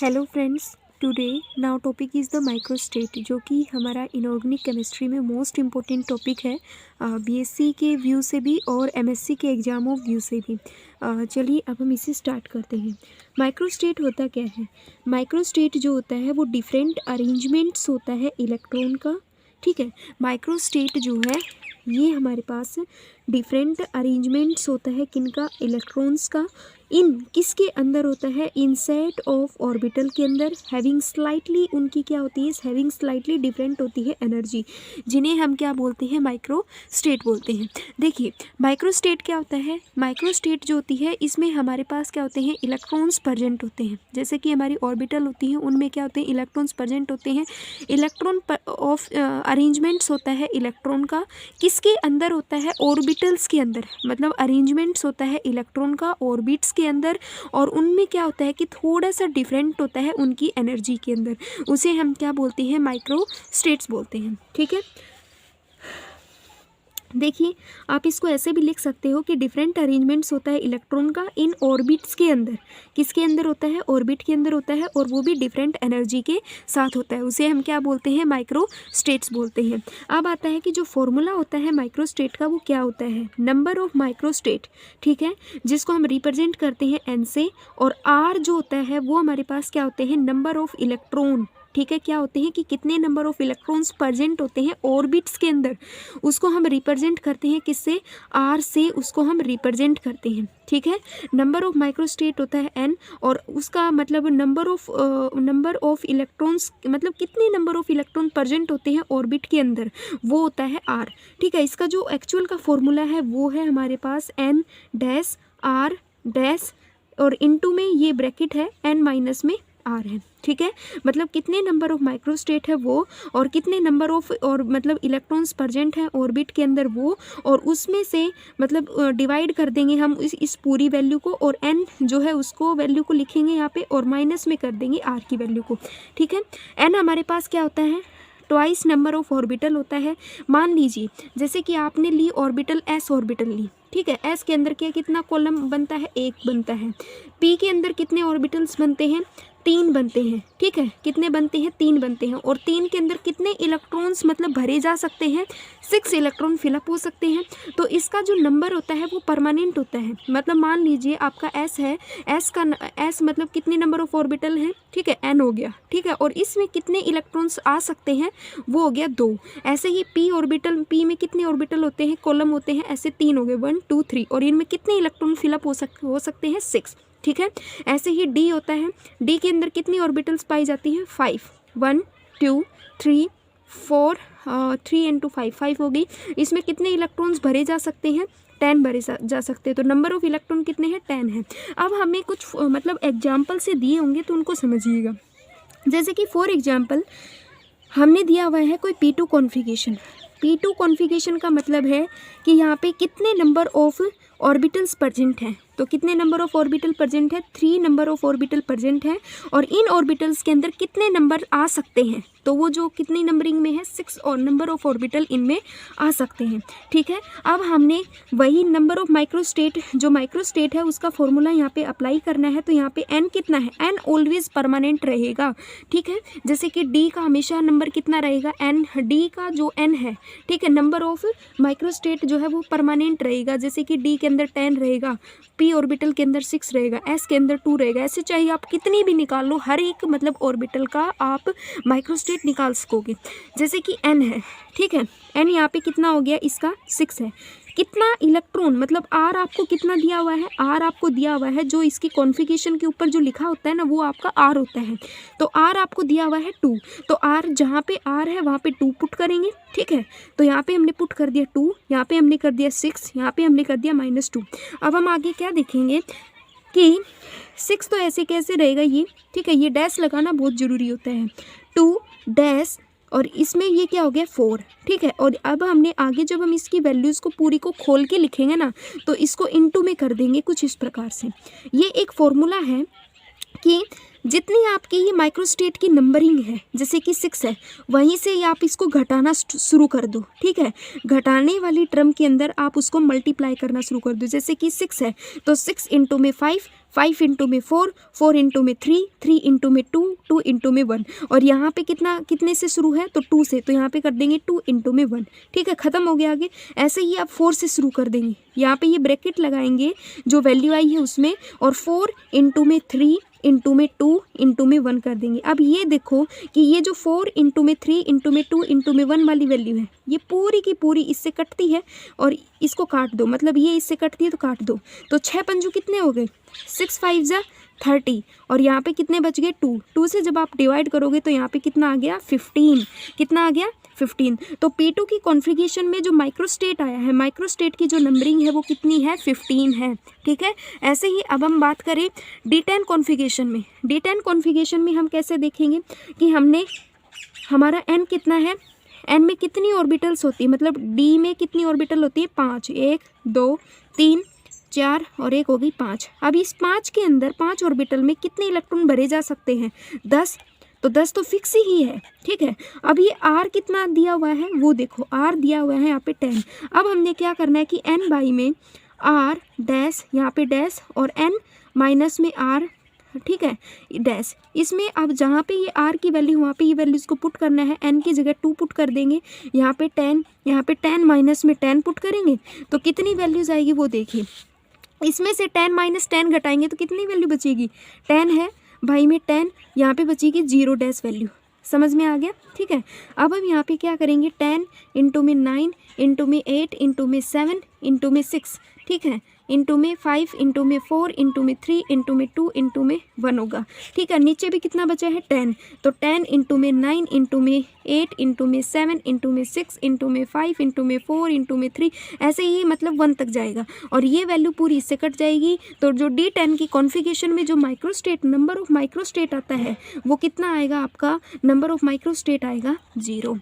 Hello friends, today now topic is the microstate, जो कि हमारा इनऑर्गेनिक केमिस्ट्री में मोस्ट इम्पोर्टेंट टॉपिक है बीएससी के व्यू से भी और एमएससी के एग्जाम ऑफ व्यू से भी। चलिए अब हम इसे स्टार्ट करते हैं। माइक्रोस्टेट होता क्या है? माइक्रोस्टेट जो होता है वो डिफरेंट अरेंजमेंट्स होता है इलेक्ट्रॉन का। ठीक है, माइक्रोस्टेट जो है ये हमारे पास डिफरेंट अरेंजमेंट्स होता है किनका? इलेक्ट्रॉन्स का। इन किसके अंदर होता है? इन सेट ऑफ ऑर्बिटल के अंदर, हैविंग स्लाइटली, उनकी क्या होती है? हैविंग स्लाइटली डिफरेंट होती है एनर्जी, जिन्हें हम क्या बोलते हैं? माइक्रोस्टेट बोलते हैं। देखिए माइक्रोस्टेट क्या होता है? माइक्रोस्टेट जो होती है इसमें हमारे पास क्या होते हैं? इलेक्ट्रॉन्स प्रेजेंट होते हैं। जैसे कि हमारी ऑर्बिटल होती है उनमें क्या होते हैं? इलेक्ट्रॉन्स प्रेजेंट होते हैं। इलेक्ट्रॉन ऑफ अरेंजमेंट्स होता है इलेक्ट्रॉन का, किसके अंदर होता है? ऑर्बिटल्स के अंदर, मतलब अरेंजमेंट्स होता है इलेक्ट्रॉन का ऑर्बिट्स के अंदर, और उनमें क्या होता है कि थोड़ा सा डिफरेंट होता है उनकी एनर्जी के अंदर। उसे हम क्या बोलते हैं? माइक्रोस्टेट्स बोलते हैं। ठीक है, देखिए आप इसको ऐसे भी लिख सकते हो कि डिफरेंट अरेंजमेंट्स होता है इलेक्ट्रॉन का इन ऑर्बिट्स के अंदर। किसके अंदर होता है? ऑर्बिट के अंदर होता है, और वो भी डिफरेंट एनर्जी के साथ होता है। उसे हम क्या बोलते हैं? माइक्रोस्टेट्स बोलते हैं। अब आता है कि जो फॉर्मूला होता है माइक्रोस्टेट का वो क्या होता है? नंबर ऑफ माइक्रोस्टेट, ठीक है, जिसको हम रिप्रेजेंट करते हैं एन से, और आर जो होता है वो हमारे पास क्या होते हैं? Number of electron. ठीक है, क्या होते हैं कि कितने नंबर ऑफ इलेक्ट्रॉन्स प्रेजेंट होते हैं ऑर्बिट्स के अंदर, उसको हम रिप्रेजेंट करते हैं किससे? आर से उसको हम रिप्रेजेंट करते हैं। ठीक है, नंबर ऑफ माइक्रोस्टेट होता है एन, और उसका मतलब नंबर ऑफ इलेक्ट्रॉन्स, मतलब कितने नंबर ऑफ इलेक्ट्रॉन प्रेजेंट होते हैं ऑर्बिट के अंदर, वो होता है आर। ठीक है, इसका जो एक्चुअल का फॉर्मूला है वो है हमारे पास एन डैश आर डैश, और इनटू में ये ब्रैकेट है एन माइनस में आर है। ठीक है, मतलब कितने नंबर ऑफ माइक्रोस्टेट है वो, और कितने नंबर ऑफ और मतलब इलेक्ट्रॉन्स प्रेजेंट हैं ऑर्बिट के अंदर वो, और उसमें से मतलब डिवाइड कर देंगे हम इस पूरी वैल्यू को, और एन जो है उसको वैल्यू को लिखेंगे यहाँ पे, और माइनस में कर देंगे आर की वैल्यू को। ठीक है, एन हमारे पास क्या होता है? ट्वाइस नंबर ऑफ ऑर्बिटल होता है। मान लीजिए जैसे कि आपने ली ऑर्बिटल एस ऑर्बिटल ली, ठीक है, एस के अंदर क्या कितना कॉलम बनता है? एक बनता है। पी के अंदर कितने ऑर्बिटल्स बनते हैं? 3 बनते हैं। ठीक है, कितने बनते हैं? 3 बनते हैं। और 3 के अंदर कितने इलेक्ट्रॉन्स मतलब भरे जा सकते हैं? 6 इलेक्ट्रॉन फिलअप हो सकते हैं। तो इसका जो नंबर होता है वो परमानेंट होता है। मतलब मान लीजिए आपका एस है, एस मतलब कितने नंबर ऑफ ऑर्बिटल हैं? ठीक है, एन हो गया। ठीक है, और इसमें कितने इलेक्ट्रॉन्स आ सकते हैं? वो हो गया 2। ऐसे ही पी ऑर्बिटल, पी में कितने ऑर्बिटल होते हैं? कॉलम होते हैं, ऐसे 3 हो गए, 1 2 3, और इनमें कितने इलेक्ट्रॉन फिलअप हो सकते हैं? 6। ठीक है, ऐसे ही डी होता है, डी के अंदर कितनी ऑर्बिटल्स पाई जाती हैं? 5, 1 2 3 4, 3 इंटू 5 5 हो गई। इसमें कितने इलेक्ट्रॉन्स भरे जा सकते हैं? 10 भरे जा सकते हैं। तो नंबर ऑफ इलेक्ट्रॉन कितने हैं? 10 है। अब हमें कुछ मतलब एग्जाम्पल से दिए होंगे तो उनको समझिएगा। जैसे कि फॉर एग्जाम्पल हमने दिया हुआ है कोई P2 कॉन्फ़िगरेशन। P2 कॉन्फ़िगरेशन का मतलब है कि यहाँ पे कितने नंबर ऑफ ऑर्बिटल्स प्रेजेंट हैं। तो कितने नंबर ऑफ ऑर्बिटल प्रेजेंट है? 3 नंबर ऑफ ऑर्बिटल प्रेजेंट है, और इन ऑर्बिटल्स के अंदर कितने नंबर आ सकते हैं? तो वो जो कितनी नंबरिंग में है? 6, और नंबर ऑफ ऑर्बिटल इनमें आ सकते हैं। ठीक है, अब हमने वही नंबर ऑफ माइक्रोस्टेट, जो माइक्रोस्टेट है उसका फॉर्मूला यहाँ पे अप्लाई करना है। तो यहाँ पे एन कितना है? एन ऑलवेज परमानेंट रहेगा। ठीक है, जैसे कि डी का हमेशा नंबर कितना रहेगा? एन। डी का जो एन है, ठीक है, नंबर ऑफ माइक्रोस्टेट जो है वो परमानेंट रहेगा। जैसे कि डी के अंदर 10 रहेगा, पी ऑर्बिटल के अंदर 6 रहेगा, एस के अंदर 2 रहेगा। ऐसे चाहे आप कितनी भी निकाल लो, हर एक मतलब ऑर्बिटल का आप माइक्रोस्टेट निकाल सकोगे। जैसे कि एन है, ठीक है, एन यहाँ पे कितना हो गया? इसका 6 है। कितना इलेक्ट्रॉन, मतलब आर आपको कितना दिया हुआ है? आर आपको दिया हुआ है, जो इसकी कॉन्फ़िगरेशन के ऊपर जो लिखा होता है ना वो आपका आर होता है। तो आर आपको दिया हुआ है 2, तो आर जहाँ पे आर है वहाँ पे 2 पुट करेंगे। ठीक है, तो यहाँ पे हमने पुट कर दिया 2, यहाँ पे हमने कर दिया 6, यहाँ पे हमने कर दिया -2। अब हम आगे क्या देखेंगे कि 6 तो ऐसे कैसे रहेगा ये? ठीक है, ये डैश लगाना बहुत ज़रूरी होता है। 2 डैश, और इसमें ये क्या हो गया? 4। ठीक है, और अब हमने आगे जब हम इसकी वैल्यूज़ को पूरी को खोल के लिखेंगे ना, तो इसको इनटू में कर देंगे कुछ इस प्रकार से। ये एक फॉर्मूला है कि जितनी आपकी ये माइक्रोस्टेट की नंबरिंग है, जैसे कि 6 है, वहीं से ही आप इसको घटाना शुरू कर दो, ठीक है। घटाने वाली टर्म के अंदर आप उसको मल्टीप्लाई करना शुरू कर दो। जैसे कि 6 है तो 6 इंटू में 5, 5 इंटू में 4, 4 इंटू में 3, 3 इंटू में 2, 2 इंटू में 1। और यहाँ पे कितने से शुरू है तो 2 से, तो यहाँ पे कर देंगे 2 इंटू में 1, ठीक है, ख़त्म हो गया आगे। ऐसे ही आप 4 से शुरू कर देंगे, यहाँ पे ये ब्रैकेट लगाएंगे जो वैल्यू आई है उसमें, और 4 इंटू में 3 इंटू में 2 इंटू में 1 कर देंगे। अब ये देखो कि ये जो 4 इंटू में 3 इंटू में 2 इंटू में 1 वाली वैल्यू है, ये पूरी की पूरी इससे कटती है और इसको काट दो, मतलब ये इससे कटती है तो काट दो। तो 6 पंजू कितने हो गए, 6 5 जा 30, और यहाँ पे कितने बच गए 2, 2 से जब आप डिवाइड करोगे तो यहाँ पे कितना आ गया 15, कितना आ गया 15। तो P2 की कॉन्फ़िगरेशन में जो माइक्रोस्टेट आया है, माइक्रोस्टेट की जो नंबरिंग है वो कितनी है 15 है, ठीक है। ऐसे ही अब हम बात करें D10 कॉन्फ़िगरेशन में। D10 कॉन्फ़िगरेशन में हम कैसे देखेंगे कि हमने हमारा n कितना है, n में कितनी ऑर्बिटल्स होती है, मतलब D में कितनी ऑर्बिटल होती है 5, 1 2 3 4 और एक हो गई 5। अब इस 5 के अंदर 5 ऑर्बिटल में कितने इलेक्ट्रॉन भरे जा सकते हैं 10, तो 10 तो फिक्स ही है, ठीक है। अब ये R कितना दिया हुआ है वो देखो, R दिया हुआ है यहाँ पे 10। अब हमने क्या करना है कि n बाई में R डैश, यहाँ पे डैश, और n माइनस में R, ठीक है, डैश। इसमें अब जहाँ पे ये R की वैल्यू, वहाँ पे ये वैल्यूज़ को पुट करना है, n की जगह 2 पुट कर देंगे, यहाँ पे 10, यहाँ पे 10 माइनस में 10 पुट करेंगे तो कितनी वैल्यूज़ आएगी वो देखिए। इसमें से 10 माइनस 10 घटाएंगे तो कितनी वैल्यू बचेगी, 10 है भाई में 10, यहाँ पे बचेगी 0 डैश वैल्यू। समझ में आ गया, ठीक है। अब हम यहाँ पे क्या करेंगे 10 इंटू में 9 इंटू में 8 इंटू में 7 इंटू में 6, ठीक है, इंटू में 5 इंटू में 4 इंटू में 3 इंटू में 2 इंटू में 1 होगा, ठीक है। नीचे भी कितना बचा है 10, तो 10 इंटू में 9 इंटू में 8 इंटू में 7 इंटू में 6 इंटू में 5 इंटू में 4 इंटू में 3, ऐसे ही मतलब 1 तक जाएगा और ये वैल्यू पूरी इससे कट जाएगी। तो जो D10 की कॉन्फ़िगरेशन में जो माइक्रोस्टेट, नंबर ऑफ माइक्रोस्टेट आता है वो कितना आएगा, आपका नंबर ऑफ माइक्रोस्टेट आएगा 0,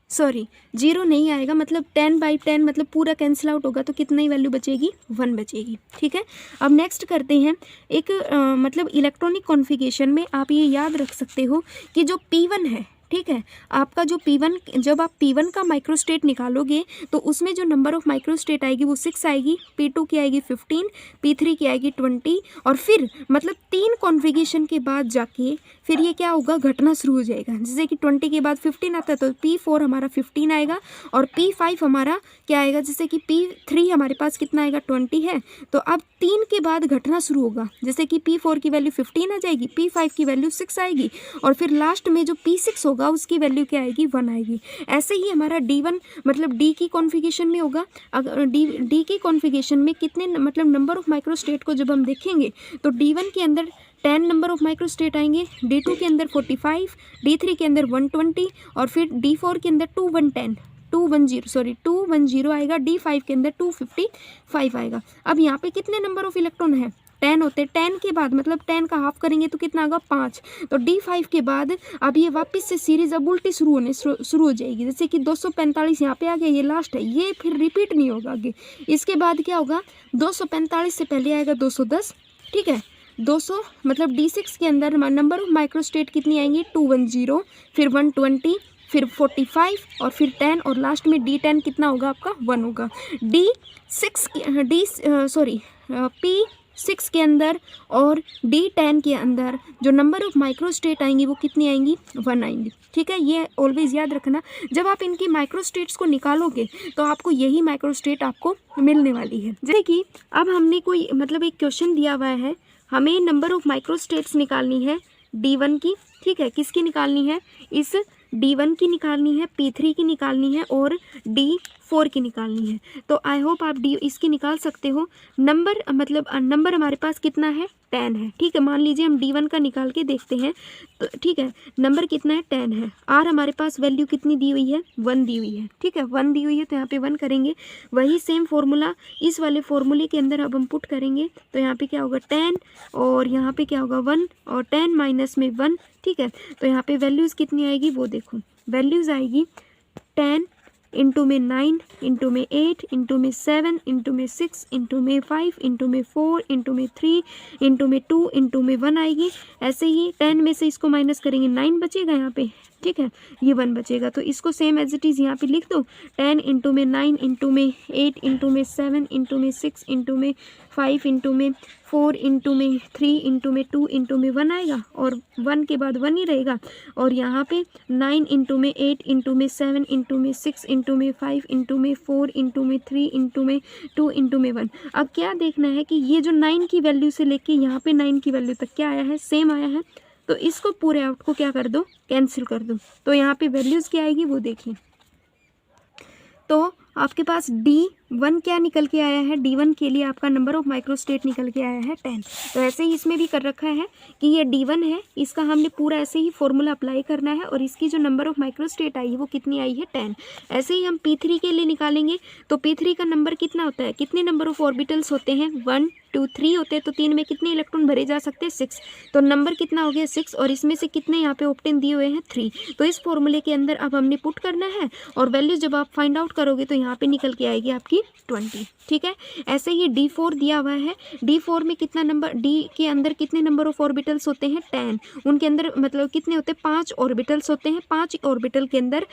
सॉरी 0 नहीं आएगा, मतलब 10 बाई 10 मतलब पूरा कैंसिल आउट होगा तो कितनी वैल्यू बचेगी 1 बचेगी, ठीक है। अब नेक्स्ट करते हैं एक मतलब इलेक्ट्रॉनिक कॉन्फ़िगरेशन में आप ये याद रख सकते हो कि जो P1 है, ठीक है, आपका जो P1, जब आप P1 का माइक्रोस्टेट निकालोगे तो उसमें जो नंबर ऑफ माइक्रोस्टेट आएगी वो 6 आएगी, P2 की आएगी 15, P3 की आएगी 20, और फिर मतलब 3 कॉन्फ़िगरेशन के बाद जाके फिर ये क्या होगा, घटना शुरू हो जाएगा। जैसे कि 20 के बाद 15 आता है तो P4 हमारा 15 आएगा और P5 हमारा क्या आएगा, जैसे कि P3 हमारे पास कितना आएगा 20 है, तो अब 3 के बाद घटना शुरू होगा। जैसे कि P4 की वैल्यू 15 आ जाएगी, P5 की वैल्यू 6 आएगी और फिर लास्ट में जो P6 होगा उसकी वैल्यू क्या आएगी 1 आएगी। ऐसे ही हमारा D1 मतलब D की कॉन्फ़िगरेशन में होगा। अगर D की कॉन्फ़िगरेशन में कितने मतलब नंबर ऑफ माइक्रोस्टेट को जब हम देखेंगे तो D1 के अंदर 10 नंबर ऑफ माइक्रोस्टेट आएंगे, D2 के अंदर 45, D3 के अंदर 120 और फिर D4 के अंदर 210 आएगा, D5 के अंदर 255 आएगा। अब यहाँ पे कितने नंबर ऑफ इलेक्ट्रॉन है 10 होते हैं, 10 के बाद मतलब 10 का हाफ करेंगे तो कितना आएगा 5, तो D5 के बाद अब ये वापस से सीरीज अब उल्टी शुरू हो जाएगी। जैसे कि 245 यहाँ पे आ गया, ये लास्ट है, ये फिर रिपीट नहीं होगा आगे। इसके बाद क्या होगा 245 से पहले आएगा 210, ठीक है, 200 मतलब D6 के अंदर नंबर ऑफ माइक्रोस्टेट कितनी आएंगी 210, फिर 120, फिर 45 और फिर 10 और लास्ट में D10 कितना होगा आपका 1 होगा। P6 के अंदर और D10 के अंदर जो नंबर ऑफ माइक्रोस्टेट आएंगी वो कितनी आएंगी 1 आएंगी, ठीक है। ये ऑलवेज याद रखना, जब आप इनकी माइक्रोस्टेट्स को निकालोगे तो आपको यही माइक्रोस्टेट आपको मिलने वाली है। जैसे कि अब हमने कोई मतलब एक क्वेश्चन दिया हुआ है, हमें नंबर ऑफ माइक्रोस्टेट्स निकालनी है D1 की, ठीक है, किसकी निकालनी है, इस D1 की निकालनी है, P3 की निकालनी है और D4 की निकालनी है। तो आई होप आप इसकी निकाल सकते हो। नंबर मतलब नंबर हमारे पास कितना है 10 है, ठीक है। मान लीजिए हम D1 का निकाल के देखते हैं तो ठीक है, नंबर कितना है 10 है, R हमारे पास वैल्यू कितनी दी हुई है 1 दी हुई है, ठीक है, 1 दी हुई है तो यहाँ पे 1 करेंगे। वही सेम फार्मूला इस वाले फार्मूले के अंदर अब हम पुट करेंगे तो यहाँ पे क्या होगा 10 और यहाँ पे क्या होगा 1 और 10 माइनस में 1, ठीक है। तो यहाँ पे वैल्यूज़ कितनी आएगी वो देखो, वैल्यूज़ आएगी 10 इंटू में 9 इंटू में 8 इंटू में 7 इंटू में 6 इंटू में 5 इंटू में 4 इंटू में 3 इंटू में 2 इंटू में 1 आएगी। ऐसे ही 10 में से इसको माइनस करेंगे 9 बचेगा यहाँ पे, ठीक है, ये 1 बचेगा। तो इसको सेम एज इट इज़ यहाँ पे लिख दो, 10 इंटू में 9 इंटू में 8 इंटू में 7 इंटू में 6 इंटू में 5 इंटू में 4 इंटू में 3 इंटू में 2 इंटू में 1 आएगा, और 1 के बाद 1 ही रहेगा। और यहाँ पे 9 इंटू में 8 इंटू में 7 इंटू में 6 इंटू में 5 इंटू में 4 इंटू में 3 इंटू में 2 इंटू में 1। अब क्या देखना है कि ये जो 9 की वैल्यू से लेके यहाँ पे 9 की वैल्यू तक क्या आया है, सेम आया है। तो इसको पूरे आउट को क्या कर दो, कैंसिल कर दो। तो यहाँ पे वैल्यूज़ क्या आएगी वो देखिए। तो आपके पास D1 क्या निकल के आया है, D1 के लिए आपका नंबर ऑफ माइक्रोस्टेट निकल के आया है 10। तो ऐसे ही इसमें भी कर रखा है कि ये D1 है, इसका हमने पूरा ऐसे ही फॉर्मूला अप्लाई करना है, और इसकी जो नंबर ऑफ माइक्रोस्टेट आई है वो कितनी आई है 10। ऐसे ही हम P3 के लिए निकालेंगे। तो P3 का नंबर कितना होता है, कितने नंबर ऑफ ऑर्बिटल्स होते हैं, 1 2 3 होते हैं। तो 3 में कितने इलेक्ट्रॉन भरे जा सकते हैं, 6। तो नंबर कितना हो गया 6, और इसमें से कितने यहाँ पे ऑप्टेन दिए हुए हैं 3। तो इस फॉर्मूले के अंदर अब हमने पुट करना है, और वैल्यू जब आप फाइंड आउट करोगे तो यहाँ पे निकल के आएगी आपकी 20, ठीक है। ऐसे ही D4 दिया हुआ है, D4 में कितना नंबर, D के अंदर कितने नंबर ऑफ ऑर्बिटल्स होते हैं 10। उनके अंदर मतलब कितने होते हैं, 5 ऑर्बिटल्स होते हैं। 5 ऑर्बिटल के अंदर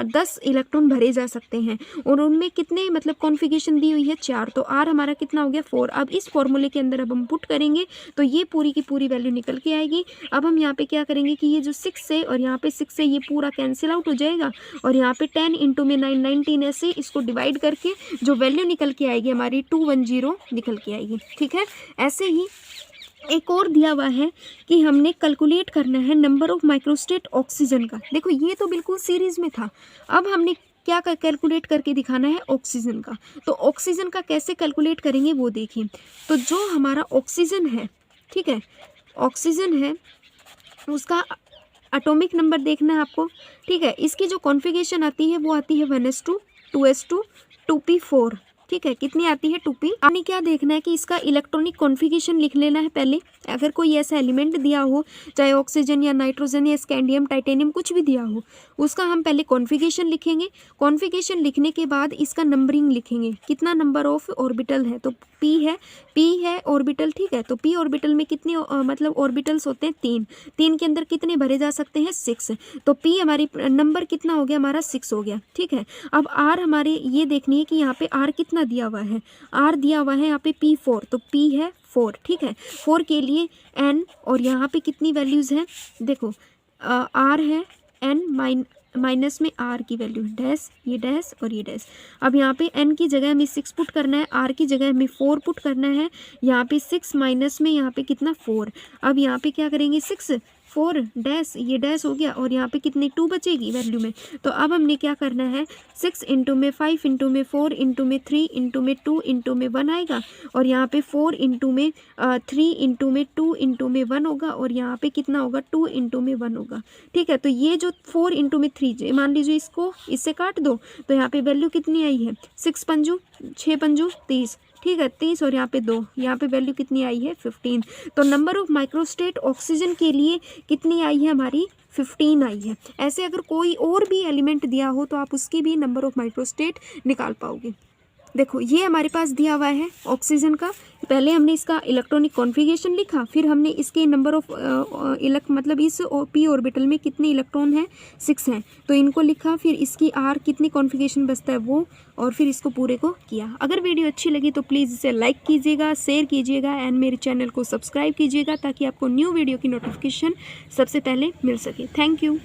10 इलेक्ट्रॉन भरे जा सकते हैं, और उनमें कितने मतलब कॉन्फ़िगरेशन दी हुई है 4। तो R हमारा कितना हो गया 4। अब इस फॉर्मूले के अंदर अब हम पुट करेंगे तो ये पूरी की पूरी वैल्यू निकल के आएगी। अब हम यहाँ पे क्या करेंगे कि ये जो 6 है और यहाँ पे 6 है, ये पूरा कैंसिल आउट हो जाएगा, और यहाँ पे 10 इंटू में 9 19 ऐसे इसको डिवाइड करके जो वैल्यू निकल के आएगी हमारी 210 निकल के आएगी, ठीक है। ऐसे ही एक और दिया हुआ है कि हमने कैलकुलेट करना है नंबर ऑफ माइक्रोस्टेट ऑक्सीजन का। देखो ये तो बिल्कुल सीरीज में था, अब हमने क्या कैलकुलेट करके दिखाना है ऑक्सीजन का। तो ऑक्सीजन का कैसे कैलकुलेट करेंगे वो देखिए। तो जो हमारा ऑक्सीजन है, ठीक है, ऑक्सीजन है उसका एटॉमिक नंबर देखना है आपको, ठीक है। इसकी जो कॉन्फ़िगरेशन आती है वो आती है 1s2 2s2 2p4, ठीक है। कितनी आती है 2p। आपने क्या देखना है कि इसका इलेक्ट्रॉनिक कॉन्फ़िगरेशन लिख लेना है पहले। अगर कोई ऐसा एलिमेंट दिया हो, चाहे ऑक्सीजन या नाइट्रोजन या स्कैंडियम टाइटेनियम कुछ भी दिया हो, उसका हम पहले कॉन्फ़िगरेशन लिखेंगे। कॉन्फ़िगरेशन लिखने के बाद इसका नंबरिंग लिखेंगे, कितना नंबर ऑफ ऑर्बिटल है। तो p है ऑर्बिटल, ठीक है। तो p ऑर्बिटल में कितने मतलब ऑर्बिटल्स होते हैं 3। 3 के अंदर कितने भरे जा सकते हैं 6। तो p हमारी नंबर कितना हो गया हमारा 6 हो गया, ठीक है। अब r हमारे ये देखनी है कि यहाँ पे r कितना दिया हुआ है, r दिया हुआ है यहाँ पे p4। तो p है 4, ठीक है। 4 के लिए n, और यहाँ पे कितनी वैल्यूज़ हैं देखो, r है n माइनस में r की वैल्यू डैश, ये डैश और ये डैश। अब यहाँ पे n की जगह हमें 6 पुट करना है, r की जगह हमें 4 पुट करना है। यहाँ पे 6 माइनस में यहाँ पे कितना 4। अब यहाँ पे क्या करेंगे 6 4 डैश, ये डैश हो गया, और यहाँ पे कितनी 2 बचेगी वैल्यू में। तो अब हमने क्या करना है 6 इंटू में 5 इंटू में 4 इंटू में 3 इंटू में 2 इंटू में 1 आएगा, और यहाँ पे 4 इंटू में 3 इंटू में 2 इंटू में 1 होगा, और यहाँ पे कितना होगा 2 इंटू में 1 होगा, ठीक है। तो ये जो 4 इंटू में 3 मान लीजिए इसको इससे काट दो, तो यहाँ पे वैल्यू कितनी आई है 6 पंजू 6 पंजू 30, ठीक है 30, और यहाँ पे 2, यहाँ पे वैल्यू कितनी आई है 15। तो नंबर ऑफ माइक्रोस्टेट ऑक्सीजन के लिए कितनी आई है हमारी 15 आई है। ऐसे अगर कोई और भी एलिमेंट दिया हो तो आप उसकी भी नंबर ऑफ माइक्रोस्टेट निकाल पाओगे। देखो ये हमारे पास दिया हुआ है ऑक्सीजन का। पहले हमने इसका इलेक्ट्रॉनिक कॉन्फ़िगरेशन लिखा, फिर हमने इसके नंबर ऑफ मतलब इस p ऑर्बिटल में कितने इलेक्ट्रॉन हैं 6 हैं, तो इनको लिखा। फिर इसकी r कितनी कॉन्फ़िगरेशन बचता है वो, और फिर इसको पूरे को किया। अगर वीडियो अच्छी लगी तो प्लीज़ इसे लाइक कीजिएगा, शेयर कीजिएगा, एंड मेरे चैनल को सब्सक्राइब कीजिएगा ताकि आपको न्यू वीडियो की नोटिफिकेशन सबसे पहले मिल सके। Thank you.